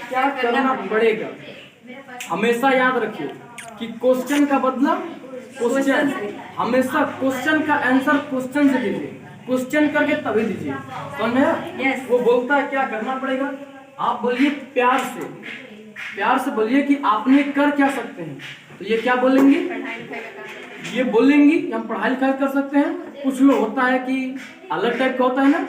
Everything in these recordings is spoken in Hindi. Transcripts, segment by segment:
क्या करना पड़ेगा। हमेशा याद रखिए कि क्वेश्चन का बदला क्वेश्चन, हमेशा क्वेश्चन का आंसर क्वेश्चन से दीजिए, क्वेश्चन करके तभी दीजिए, समझ में आया? वो बोलता है क्या करना पड़ेगा, आप बोलिए प्यार से, प्यार से बोलिए कि आपने कर क्या सकते हैं, तो ये क्या बोलेंगे, ये बोलेंगी हम पढ़ाई लिखाई कर सकते हैं। कुछ लोग होता है कि अलग टाइप का होता है ना,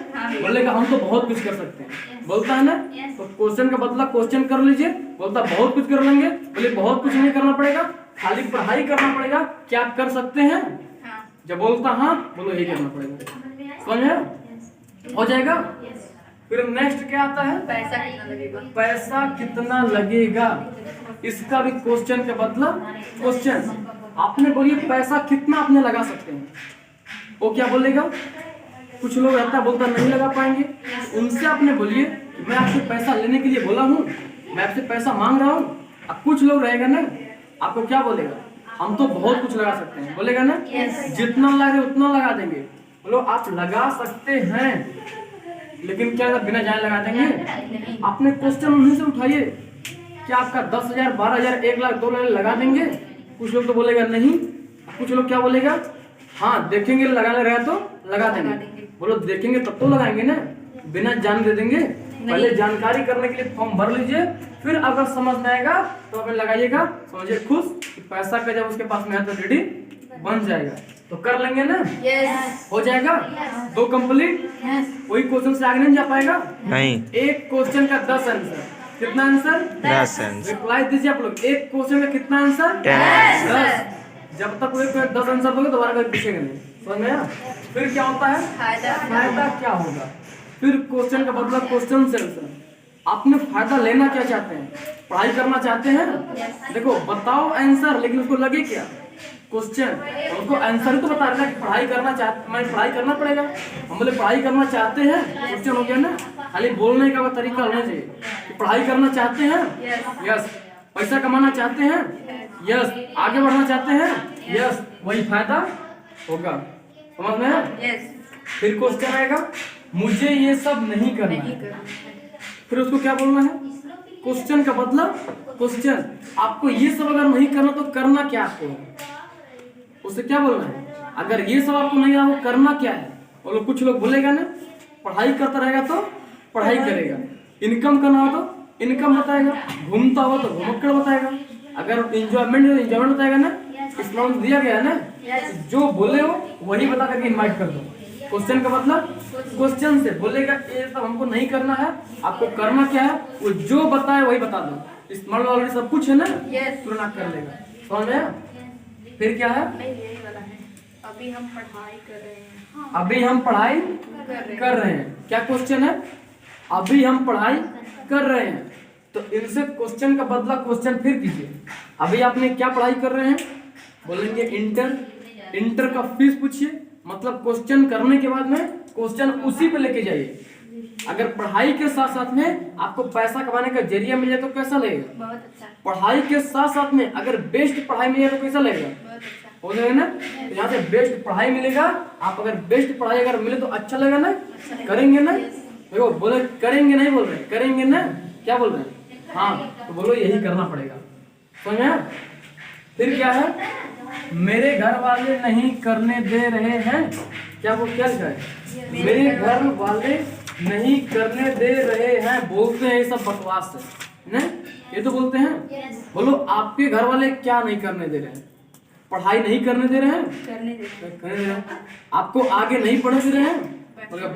बोलेगा हम तो बहुत कुछ कर सकते हैं, बोलता है ना, तो क्वेश्चन का बदला क्वेश्चन कर लीजिए, बोलता बहुत कुछ कर लेंगे, बोले बहुत कुछ नहीं करना पड़ेगा, खाली पढ़ाई करना पड़ेगा, क्या आप कर सकते हैं, जब बोलता हाँ बोलो यही करना पड़ेगा, समझ में हो जाएगा। फिर नेक्स्ट क्या आता है, पैसा कितना लगेगा, पैसा कितना लगेगा, इसका भी क्वेश्चन का बदला क्वेश्चन। आपने बोलिए पैसा कितना आपने लगा सकते हैं, वो क्या बोलेगा, कुछ लोग रहता बोलता नहीं लगा पाएंगे, उनसे आपने बोलिए मैं आपसे पैसा लेने के लिए बोला हूँ, मैं आपसे पैसा मांग रहा हूँ। अब कुछ लोग रहेगा ना, आपको क्या बोलेगा, हम तो बहुत कुछ लगा सकते हैं, बोलेगा ना, जितना लगे उतना लगा देंगे। बोलो आप लगा सकते हैं, लेकिन क्या बिना जान लगा देंगे। आपने क्वेश्चन उन्हीं से उठाइए, क्या आपका 10,000 12,000 1 लाख 2 लाख लगा देंगे। कुछ लोग तो बोलेगा नहीं, कुछ लोग क्या बोलेगा, हाँ देखेंगे लगा रहा तो लगा देंगे। बोलो देखेंगे तब तो लगाएंगे ना, बिना जान दे देंगे। पहले जानकारी करने के लिए फॉर्म भर लीजिए, फिर अगर समझ में आएगा तो अपने लगाइएगा, समझिए खुश कि पैसा का जब उसके पास में है तो रेडी बन जाएगा, तो कर लेंगे ना, हो जाएगा। 2 कंप्लीट, कोई क्वेश्चन से आगे नहीं जा पाएगा, नहीं। एक क्वेश्चन का 10 आंसर, कितना आंसर 10 आंसर, रिप्लाई दीजिए आप लोग, एक क्वेश्चन का कितना आंसर 10। जब तक कोई 10 आंसर दोगे दोबारा कभी पूछेंगे नहीं, समझ में आया। फिर क्या होता है, फायदा क्या होगा, फिर क्वेश्चन का बदला क्वेश्चन से आंसर। आपने फायदा लेना क्या चाहते हैं, पढ़ाई करना चाहते हैं, देखो बताओ आंसर, लेकिन उसको लगे क्या क्वेश्चन, उसको आंसर ही तो बता रहा है कि पढ़ाई करना चाहते, मैं पढ़ाई करना पड़ेगा, हम बोले पढ़ाई करना चाहते हैं, क्वेश्चन हो गया ना। खाली बोलने का तरीका होना चाहिए कि पढ़ाई करना चाहते हैं, यस, पैसा कमाना चाहते हैं, यस, आगे बढ़ना चाहते हैं, यस, वही फायदा होगा, समझ में है। फिर क्वेश्चन आएगा, मुझे ये सब नहीं करना है, फिर उसको क्या बोलना है, क्वेश्चन का बदला क्वेश्चन। आपको ये सब अगर नहीं करना तो करना क्या आपको है, उसे क्या बोलना है, अगर ये सब आपको नहीं आता करना क्या है। और कुछ लोग बोलेगा ना, पढ़ाई करता रहेगा तो पढ़ाई करेगा, इनकम करना हो तो इनकम बताएगा, घूमता हो तो घुमक्कड़ बताएगा, अगर इंजॉयमेंट हो इंजॉयमेंट बताएगा ना। इसमें दिया गया है ना, जो बोले हो वही बता करके इनवाइट कर दो। क्वेश्चन का मतलब क्वेश्चन से बोलेगा ये सब हमको नहीं करना है, आपको करना क्या है, वो जो बताए वही बता दो। स्मॉल ऑलरेडी सब कुछ है ना, तुरंत कर लेगा, समझ में। फिर क्या है, अभी हम पढ़ाई कर रहे हैं, अभी हम पढ़ाई कर रहे हैं, क्या क्वेश्चन है, अभी हम पढ़ाई कर रहे हैं, तो इनसे क्वेश्चन का बदला क्वेश्चन फिर कीजिए। अभी आपने क्या पढ़ाई कर रहे हैं, बोलेंगे इंटर, इंटर का फीस पूछिए, मतलब क्वेश्चन करने के बाद में क्वेश्चन उसी पे लेके जाइए। अगर पढ़ाई के साथ साथ में आपको पैसा कमाने का जरिया मिल जाए तो कैसा लगेगा, बहुत अच्छा, पढ़ाई के साथ साथ में अगर बेस्ट पढ़ाई मिले तो कैसा लगेगा, हो जाएगा ना। तो यहाँ से बेस्ट पढ़ाई मिलेगा, आप अगर बेस्ट पढ़ाई अगर मिले तो अच्छा लगेगा ना, करेंगे ना। देखो बोले करेंगे नहीं बोल रहे, करेंगे ना, क्या बोल रहे हैं, हाँ, तो बोलो यही करना पड़ेगा, समझ में। फिर क्या है, मेरे घर वाले नहीं करने दे रहे हैं, क्या वो क्या लिखा है, मेरे घर वाले नहीं करने दे रहे हैं, बोलते हैं ये सब बकवास है ना, ये तो बोलते हैं। बोलो आपके घर वाले क्या नहीं करने दे रहे हैं, पढ़ाई नहीं करने दे रहे हैं, करने दे रहे हैं, आपको आगे नहीं पढ़ने दे रहे हैं,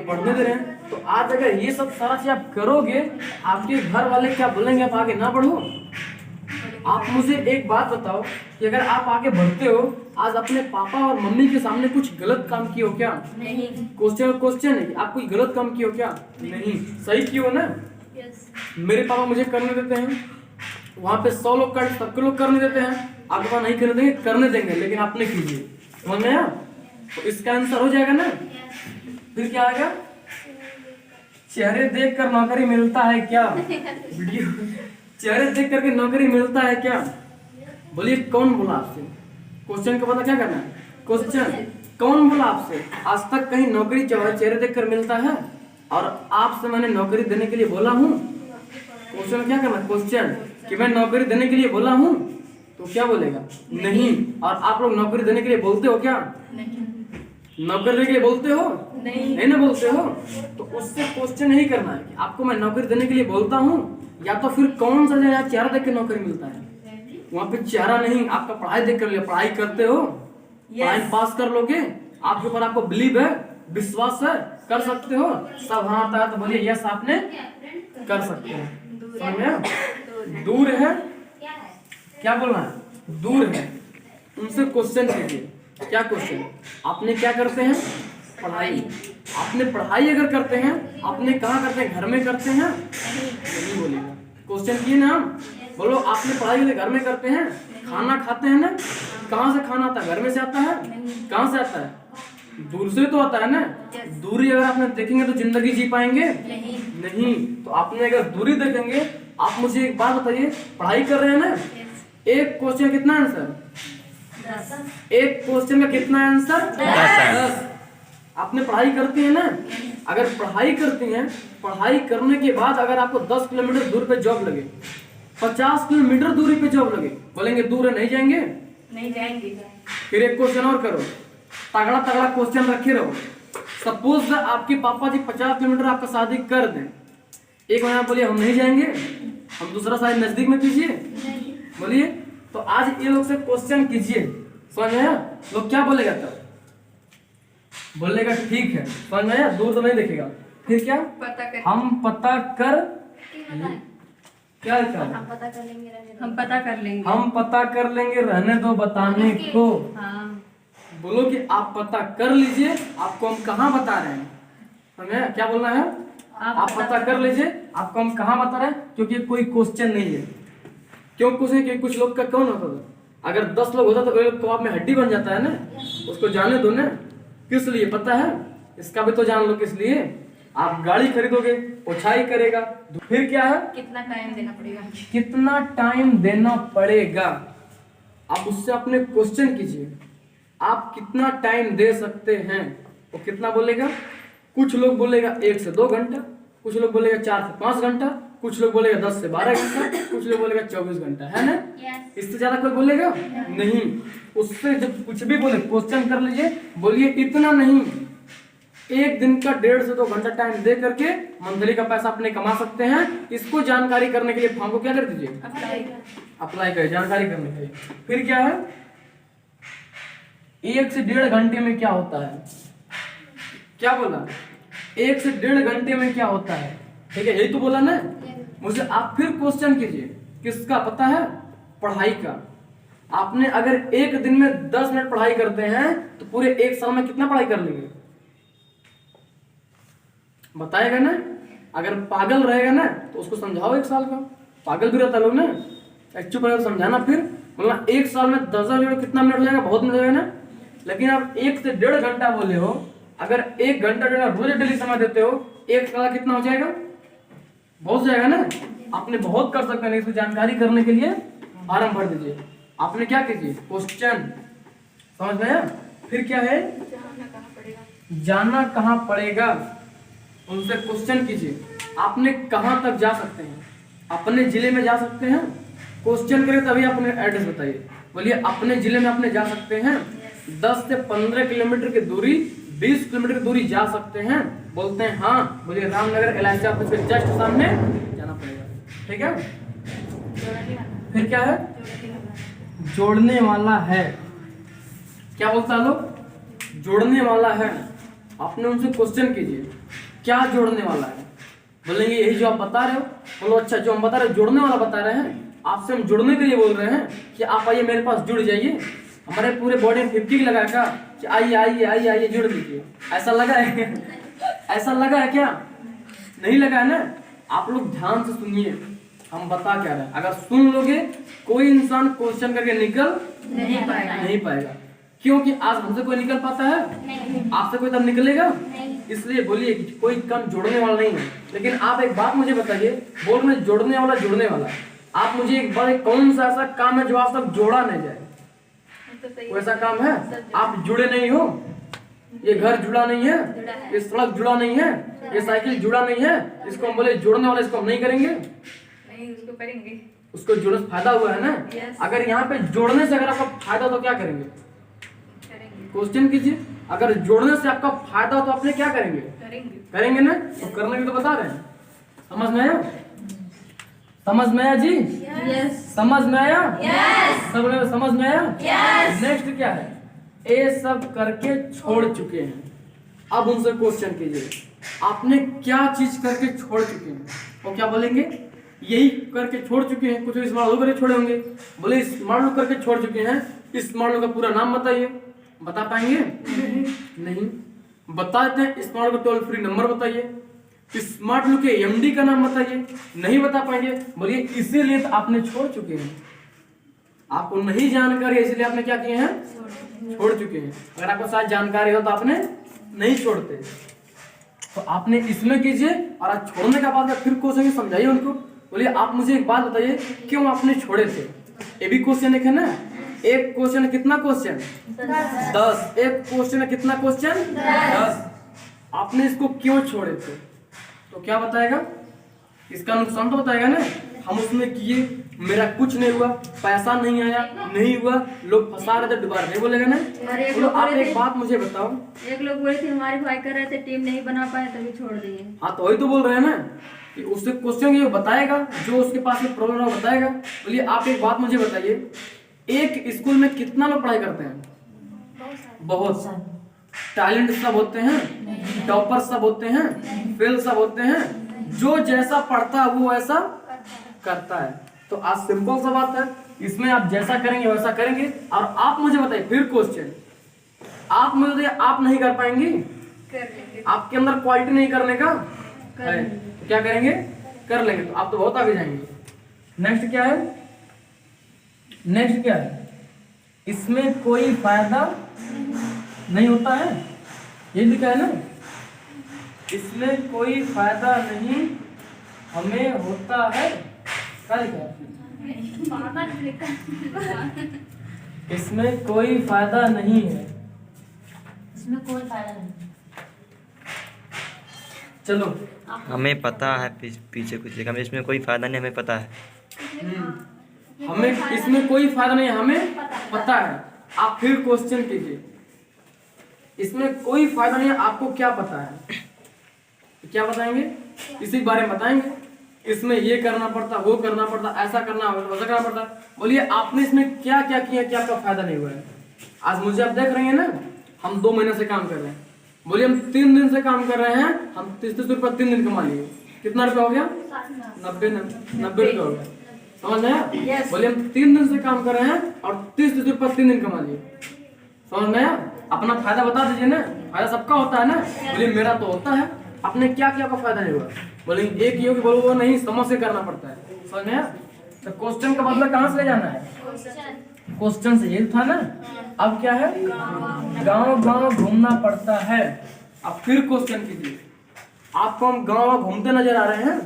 पढ़ने दे रहे हैं। तो आज अगर ये सब सारा चीज आप करोगे, आपके घर वाले क्या बोलेंगे, आप आगे ना बढ़ो। आप मुझे एक बात बताओ कि अगर आप आगे बढ़ते हो, आज अपने पापा और मम्मी के सामने कुछ गलत काम किए हो क्या, नहीं, क्वेश्चन है, आप कोई गलत काम किए हो क्या, नहीं, सही किए हो ना। मेरे पापा मुझे करने देते हैं, वहाँ पे 100 लोग कर, सबके लोग करने देते हैं, आपके पास नहीं करने देंगे, करने देंगे, लेकिन आप नहीं कीजिए, समझ में आया। तो इसका आंसर हो जाएगा ना। फिर क्या आएगा, चेहरे देख कर नौकरी मिलता है क्या, वीडियो, चेहरे देख करके नौकरी मिलता है क्या, बोलिए कौन बोला आपसे, क्वेश्चन का पता क्या करना है, क्वेश्चन कौन बोला आपसे, आज तक कहीं नौकरी चेहरे देख कर मिलता है, और आपसे मैंने नौकरी देने के लिए बोला हूँ, क्वेश्चन क्या करना, क्वेश्चन कि मैं नौकरी देने के लिए बोला हूँ, तो क्या बोलेगा, नहीं। और आप लोग नौकरी देने के लिए बोलते हो क्या, नहीं नौकरी देने के लिए बोलते हो, नहीं नहीं ना बोलते हो। तो उससे क्वेश्चन नहीं करना है कि आपको मैं नौकरी देने के लिए बोलता हूँ, या तो फिर कौन सा जगह चेहरा देख के नौकरी मिलता है, वहाँ पे चेहरा नहीं, आपका पढ़ाई देख कर लिया, पढ़ाई करते हो, पढ़ाई पास कर लोगे, आपके ऊपर आपको बिलीव है, विश्वास है, कर सकते हो, सब हाँ आता है तो बोलिए यस आपने कर सकते हो। समझ में आया? दूर है, क्या बोलना है, दूर है, उनसे क्वेश्चन कीजिए। क्या क्वेश्चन, आपने क्या करते हैं, पढ़ाई, आपने पढ़ाई अगर करते हैं, आपने कहाँ करते हैं, घर में करते हैं, नहीं बोलेगा। क्वेश्चन किए ना हम, बोलो आपने पढ़ाई के घर में करते हैं, खाना खाते हैं ना, कहाँ से खाना आता है, घर में से आता है, कहाँ से आता है, दूर से तो आता है ना। दूरी अगर आपने देखेंगे तो जिंदगी जी पाएंगे नहीं। तो आपने अगर दूरी देखेंगे, आप मुझे एक बात बताइए, पढ़ाई कर रहे हैं ना, एक क्वेश्चन कितना आंसर, एक क्वेश्चन का कितना आंसर, 10। आपने पढ़ाई करती है ना, अगर पढ़ाई करती हैं, पढ़ाई करने के बाद अगर आपको 10 किलोमीटर दूर पे जॉब लगे, 50 किलोमीटर दूरी पे जॉब लगे, बोलेंगे दूर है, नहीं जाएंगे, नहीं जाएंगे। फिर एक क्वेश्चन और करो, तगड़ा तगड़ा क्वेश्चन रखे रहो। सपोज आपके पापा जी 50 किलोमीटर आपका शादी कर दें, एक महीना बोलिए हम नहीं जाएंगे, हम दूसरा शादी नजदीक में कीजिए, बोलिए। तो आज ये लोग से क्वेश्चन कीजिए, समझ में आया? लोग क्या बोलेगा तब, बोलेगा ठीक है, समझ में आया, दूर तो नहीं देखेगा। फिर क्या, पता कर, हम पता कर, क्या क्या, हम पता कर लेंगे, हम पता कर लेंगे, हम पता कर लेंगे, रहने दो बताने को। हाँ बोलो कि आप पता कर लीजिए, आपको हम कहाँ बता रहे हैं, समझे क्या बोलना है, आप पता कर लीजिए, आपको हम कहाँ बता रहे हैं, क्योंकि कोई क्वेश्चन नहीं है। क्यों क्वेश्चन, क्योंकि कुछ लोग का कौन होता था, अगर 10 लोग होता तो एक कबाब में हड्डी बन जाता है ना, उसको जाने दो ना, किस लिए पता है, इसका भी तो जान लो किस लिए। आप गाड़ी खरीदोगे, पोछाई करेगा, फिर क्या है, कितना टाइम देना पड़ेगा, कितना टाइम देना पड़ेगा, आप उससे अपने क्वेश्चन कीजिए, आप कितना टाइम दे सकते हैं, वो कितना बोलेगा। कुछ लोग बोलेगा 1 से 2 घंटा, कुछ लोग बोलेगा 4 से 5 घंटा, कुछ लोग बोलेगा 10 से 12 घंटा, कुछ लोग बोलेगा 24 घंटा, है ना। इससे ज्यादा कोई बोलेगा नहीं। उससे जब कुछ भी बोले क्वेश्चन कर लीजिए, बोलिए इतना नहीं, एक दिन का 1.5 से 2 घंटा टाइम दे करके मंथली का पैसा अपने कमा सकते हैं। इसको जानकारी करने के लिए फॉर्म को क्या कर दीजिए, अप्लाई करिए, जानकारी करने के लिए। फिर क्या है, 1 से 1.5 घंटे में क्या होता है, क्या बोला, 1 से 1.5 घंटे में क्या होता है, ठीक है, यही तो बोला ना। मुझे आप फिर क्वेश्चन कीजिए, किसका पता है, पढ़ाई का। आपने अगर एक दिन में 10 मिनट पढ़ाई करते हैं तो पूरे 1 साल में कितना पढ़ाई कर लेंगे, बताएगा ना। अगर पागल रहेगा ना तो उसको समझाओ, 1 साल का पागल भी रहता लोग ना, चुप रहे समझाना, फिर बोलना 1 साल में 10,000 मिनट कितना मिनट लगेगा, बहुत मिनट लगेगा ना। लेकिन आप 1 से 1.5 घंटा बोले हो, अगर 1 घंटा रोज डेली समय देते हो, 1 साल कितना हो जाएगा, बहुत जाएगा ना। आपने बहुत कर सकते हैं, इसकी जानकारी करने के लिए फॉर्म भर दीजिए। आपने क्या कीजिए, क्वेश्चन, समझ में आया। फिर क्या है, जाना कहाँ पड़ेगा, उनसे क्वेश्चन कीजिए, आपने कहाँ तक जा सकते हैं, अपने जिले में जा सकते हैं, क्वेश्चन करें तभी अपने एड्रेस बताइए, बोलिए अपने जिले में अपने जा सकते हैं, 10 से 15 किलोमीटर की दूरी, 20 किलोमीटर की दूरी जा सकते हैं, बोलते हैं हाँ, बोलिए रामनगर LIC ऑफिस के जस्ट सामने जाना पड़ेगा, ठीक है। फिर क्या है, जोड़ने वाला है, क्या बोलता है लोग, जोड़ने वाला है। आपने उनसे क्वेश्चन कीजिए, क्या जोड़ने वाला है, बोलेंगे यही जो आप बता रहे हो। बोलो अच्छा, जो हम बता रहे हैं जोड़ने वाला बता रहे हैं, आपसे हम जुड़ने के लिए बोल रहे हैं कि आप आइए मेरे पास जुड़ जाइए। हमारे पूरे बॉडी में 50 लगा का कि आइए आइए आइए आइए जुड़ लीजिए, ऐसा लगा है ऐसा लगा है क्या, नहीं लगा है ना। आप लोग ध्यान से सुनिए, हम बता क्या रहे हैं। अगर सुन लोगे, कोई इंसान क्वेश्चन करके निकल नहीं पाएगा, क्योंकि आज हमसे कोई निकल पाता है, आपसे कोई तब निकलेगा। इसलिए बोलिए कि कोई कम जोड़ने वाला नहीं है। लेकिन आप एक बात मुझे बताइए, बोल में जोड़ने वाला जुड़ने वाला, आप मुझे एक बार, कौन सा ऐसा काम है जो आज तक जोड़ा नहीं जाए, कोई ऐसा काम है, आप जुड़े नहीं हो, ये घर जुड़ा नहीं है, ये सड़क जुड़ा नहीं है, ये साइकिल जुड़ा नहीं है, इसको हम बोले जोड़ने वाला, इसको हम नहीं करेंगे, नहीं, उसको करेंगे। उसको जोड़ने से फायदा हुआ है ना। Yes. अगर यहाँ पे जोड़ने से अगर आपका फायदा हो तो क्या करेंगे? करेंगे। क्वेश्चन कीजिए। अगर जोड़ने से आपका फायदा हो तो आपने क्या करेंगे? करेंगे। करेंगे ना। तो करने की तो बता रहे हैं। समझ में आया? समझ में आया जी? यस। समझ में आया? यस। सब लोग समझ में आया? यस। नेक्स्ट क्या है? ये सब करके छोड़ चुके हैं। अब उनसे क्वेश्चन कीजिए, आपने क्या चीज करके छोड़ चुके हैं? वो क्या बोलेंगे? यही करके छोड़ चुके हैं। कुछ स्मार्ट लोग करके छोड़े होंगे। बोले स्मार्ट लोग करके छोड़ चुके हैं। स्मार्ट लोग का पूरा नाम बताइए। बता पाएंगे? नहीं। बता देते हैं। स्मार्ट लोग का टोल फ्री नंबर बताइए। स्मार्ट लोग के एमडी का नाम बताइए। नहीं बता पाएंगे। बोलिए इसीलिए तो आपने छोड़ चुके हैं। आपको नहीं जानकारी है इसलिए आपने क्या किए हैं? छोड़ चुके हैं। अगर आपको शायद जानकारी हो तो आपने नहीं छोड़ते। तो आपने इसमें कीजिए और आज छोड़ने का बाद फिर क्वेश्चन समझाइए उनको। बोलिए आप मुझे एक बात बताइए, क्यों आपने छोड़े थे? ये भी क्वेश्चन एक है ना। एक क्वेश्चन है कितना क्वेश्चन? 10। एक क्वेश्चन है कितना क्वेश्चन? 10। आपने इसको क्यों छोड़े थे? तो क्या बताएगा? इसका नुकसान तो बताएगा ना। हम उसमें किए, मेरा कुछ नहीं हुआ, पैसा नहीं आया, नहीं हुआ, लोग फंसा रहे थे, दोबारा नहीं बोलेगा ना। बोलो आप एक बात मुझे बताओ। एक लोग बोले थे हमारे भाई कर रहे थे, टीम नहीं बना पाए तभी छोड़ दिए। हाँ तो वही तो बोल रहे हैं ना कि उससे क्वेश्चन ये बताएगा, जो उसके पास में प्रॉब्लम है बताएगा। बोलिए आप एक बात मुझे बताइए, एक स्कूल में कितना लोग पढ़ाई करते हैं? बहुत। टैलेंट सब होते हैं, टॉपर सब होते हैं, फेल सब होते हैं। जो जैसा पढ़ता है वो ऐसा करता है। तो आज सिंपल सा बात है, इसमें आप जैसा करेंगे वैसा करेंगे। और आप मुझे बताइए फिर क्वेश्चन, आप मुझे बताइए आप नहीं कर पाएंगी? कर लेंगे। आपके अंदर क्वालिटी नहीं करने का है तो क्या करेंगे? कर लेंगे। तो आप तो बहुत आगे जाएंगे। नेक्स्ट क्या है? नेक्स्ट क्या है? इसमें कोई फायदा नहीं होता है, ये लिखा है ना। इसमें कोई फायदा नहीं हमें होता है, क्या लिखा है? इसमें कोई फायदा नहीं है। इसमें कोई फायदा नहीं। चलो हमें पता है पीछे कुछ लिखा, इसमें कोई फायदा नहीं हमें पता है। हमें इसमें कोई फायदा नहीं हमें पता है। आप फिर क्वेश्चन कीजिए, इसमें कोई फायदा नहीं है आपको क्या पता है? तो क्या बताएंगे? इसी बारे में बताएंगे। इसमें ये करना पड़ता, वो करना पड़ता, ऐसा करना वैसा करना पड़ता। बोलिए आपने इसमें क्या क्या किया कि आपका फायदा नहीं हुआ है? आज मुझे आप देख रहे हैं ना, हम 2 महीने से काम कर रहे हैं। बोलिए हम 3 दिन से काम कर रहे हैं, हम 30 रुपये 3 दिन कमा लिए। कितना रुपया हो गया? 90 रुपये हो गया। समझ में आया? बोलिए हम 3 दिन से काम कर रहे हैं और 30 रुपये 3 दिन कमा लिए। समझ में आया? अपना फायदा बता दीजिए ना। फायदा सबका होता है ना। बोलिए मेरा तो होता है। आपने क्या किया, आपका फायदा नहीं हुआ? बोले एक ये कि बोलो वो नहीं, समझ से करना पड़ता है। समझ में आया? तो क्वेश्चन का बदला कहाँ से ले जाना है? क्वेश्चन से ये था ना। अब क्या है? गांव गांव घूमना पड़ता है। अब फिर क्वेश्चन कीजिए, आपको हम गांव घूमते नजर आ रहे हैं?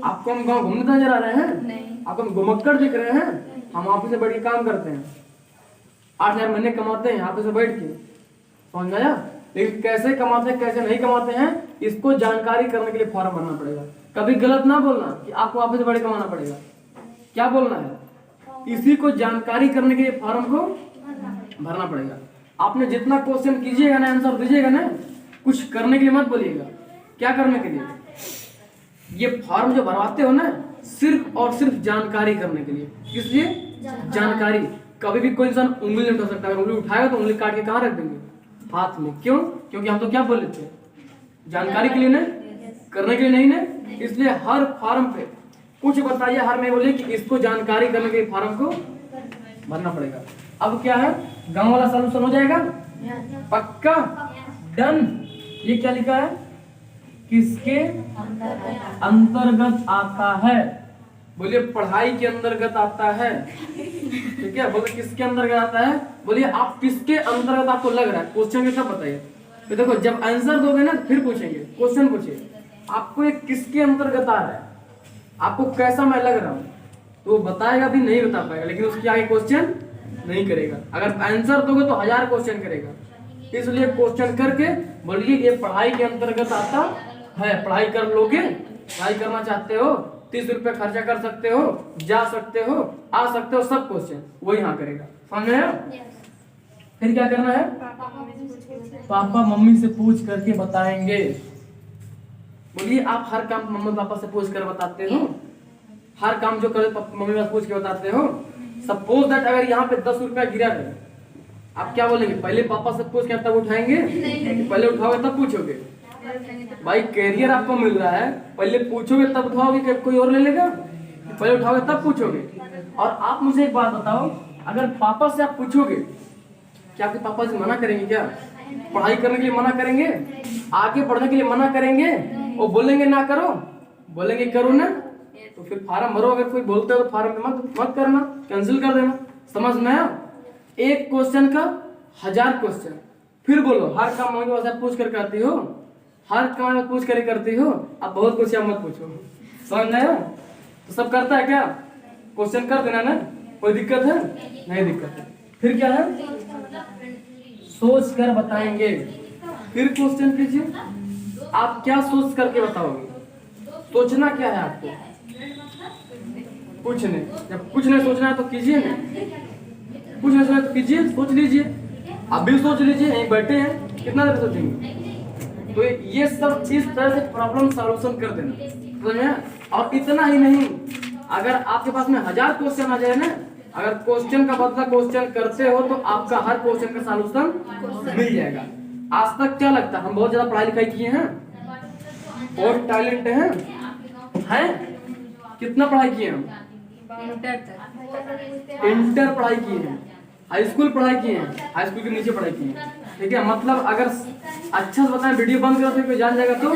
आपको हम गांव घूमते नजर आ रहे हैं? नहीं। आपको हम घुमक्कड़ दिख रहे हैं? हम ऑफिस से बैठ के काम करते हैं, 8,000 महीने कमाते हैं ऑफिस से बैठ के। समझ में आया? लेकिन कैसे कमाते हैं कैसे नहीं कमाते हैं, इसको जानकारी करने के लिए फॉर्म भरना पड़ेगा। कभी गलत ना बोलना कि आपको ऑफिस से बैठ के कमाना पड़ेगा। क्या बोलना है? इसी को जानकारी करने के लिए फॉर्म को भरना पड़ेगा। आपने जितना क्वेश्चन कीजिएगा ना, आंसर दीजिएगा ना, कुछ करने के लिए मत बोलिएगा। क्या करने के लिए? ये फॉर्म जो भरवाते हो ना, सिर्फ और सिर्फ जानकारी करने के लिए। किस लिए? जानकारी। कभी भी कोई इंसान उंगली नहीं उठा सकता। अगर उंगली उठाएगा तो उंगली काट के कहाँ रख देंगे? हाथ में। क्यों? क्योंकि हम तो क्या बोल लेते हैं? जानकारी के लिए ना, करने के लिए नहीं ना। इसलिए हर फॉर्म पे कुछ बताइए, हर में बोलिए कि इसको जानकारी करने के लिए फॉर्म को भरना पड़ेगा। अब क्या है? गांव वाला सॉल्यूशन हो जाएगा पक्का, डन। ये क्या लिखा है? किसके अंतर्गत आता है? बोलिए पढ़ाई के अंतर्गत आता है। ठीक है, बोले किसके अंतर्गत आता है? बोलिए आप किसके अंतर्गत आपको लग रहा है? क्वेश्चन के सब बताइए। तो देखो जब आंसर दोगे ना फिर पूछेंगे, क्वेश्चन पूछिए आपको एक किसके अंतर्गत आ रहा है, आपको कैसा मैं लग रहा हूँ, तो वो बताएगा भी नहीं बता पाएगा, लेकिन उसके आगे क्वेश्चन नहीं करेगा। अगर आंसर दोगे तो 1000 क्वेश्चन करेगा। इसलिए क्वेश्चन करके बोलिए ये पढ़ाई के अंतर्गत आता है। पढ़ाई कर लोगे, पढ़ाई करना चाहते हो 30 रुपये खर्चा कर सकते हो, जा सकते हो, आ सकते हो, सब क्वेश्चन वही हाँ करेगा। समझ में आया? फिर क्या करना है? पापा मम्मी से पूछ करके बताएंगे। बोलिए आप हर काम मम्मी पापा से पूछ कर बताते हो? हर काम जो करे मम्मी पापा पूछ के बताते हो? सपोज दैट अगर यहाँ पे 10 रुपया गिरा है, आप क्या बोलेंगे? पहले पापा से पूछ के तब उठाएंगे? पहले उठाओगे तब पूछोगे? भाई कैरियर आपको मिल रहा है, पहले पूछोगे तब उठाओगे कि कोई और ले लेगा? पहले उठाओगे तब पूछोगे। और आप मुझे एक बात बताओ, अगर पापा से आप पूछोगे, क्या आपके पापा से मना करेंगे? क्या पढ़ाई करने के लिए मना करेंगे? आगे पढ़ने के लिए मना करेंगे? और बोलेंगे ना करो? बोलेंगे करो ना? तो फिर फार्म भरो। अगर कोई बोलते हो तो फार्म मत करना, कैंसिल कर देना। समझ में आया? एक क्वेश्चन का 1000 क्वेश्चन। फिर बोलो हर काम मम्मी पापा से पूछ कर करती हो? हर काम पूछ कर करती हो? अब बहुत कुछ मत पूछो। समझ में आया? तो सब करता है क्या? क्वेश्चन कर देना ना, कोई दिक्कत है? नहीं दिक्कत है। फिर क्या है? सोच कर बताएंगे। फिर क्वेश्चन कीजिए, आप क्या सोच करके बताओगे? सोचना क्या है आपको? कुछ नहीं। जब कुछ नहीं सोचना है तो कीजिए ना। कुछ नहीं सोचना तो कीजिए, सोच लीजिए। अभी सोच लीजिए, यहीं बैठे हैं, कितना देर सोचेंगे? तो ये सब इस तरह से प्रॉब्लम सॉल्यूशन कर देना, समझ में? और इतना ही नहीं, अगर आपके पास में 1000 क्वेश्चन आ जाए ना, अगर क्वेश्चन का बदला क्वेश्चन करते हो तो आपका हर क्वेश्चन का सॉल्यूशन मिल जाएगा। आज तक क्या लगता है हम बहुत ज्यादा पढ़ाई लिखाई किए हैं? बहुत टैलेंट हैं? कितना पढ़ाई किए हम? इंटर पढ़ाई किए हैं, हाई स्कूल पढ़ाई किए हैं, हाई स्कूल के नीचे पढ़ाई किए हैं। ठीक है, मतलब अगर अच्छा से बताएं, वीडियो बंद करो फिर कोई जान जाएगा तो